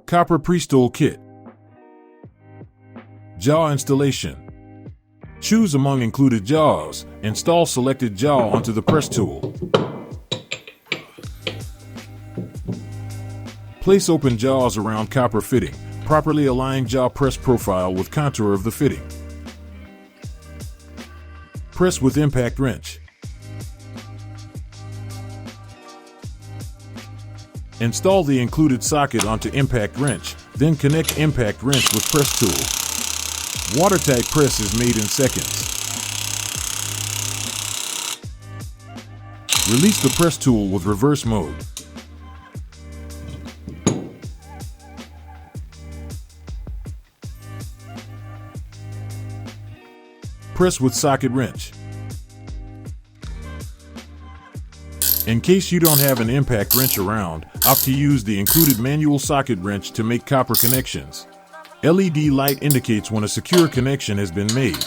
Copper pre-stole kit. Jaw installation. Choose among included jaws. Install selected jaw onto the press tool. Place open jaws around copper fitting. Properly align jaw press profile with contour of the fitting. Press with impact wrench. Install the included socket onto impact wrench, then connect impact wrench with press tool. Watertight press is made in seconds. Release the press tool with reverse mode. Press with socket wrench. In case you don't have an impact wrench around, opt to use the included manual socket wrench to make copper connections. LED light indicates when a secure connection has been made.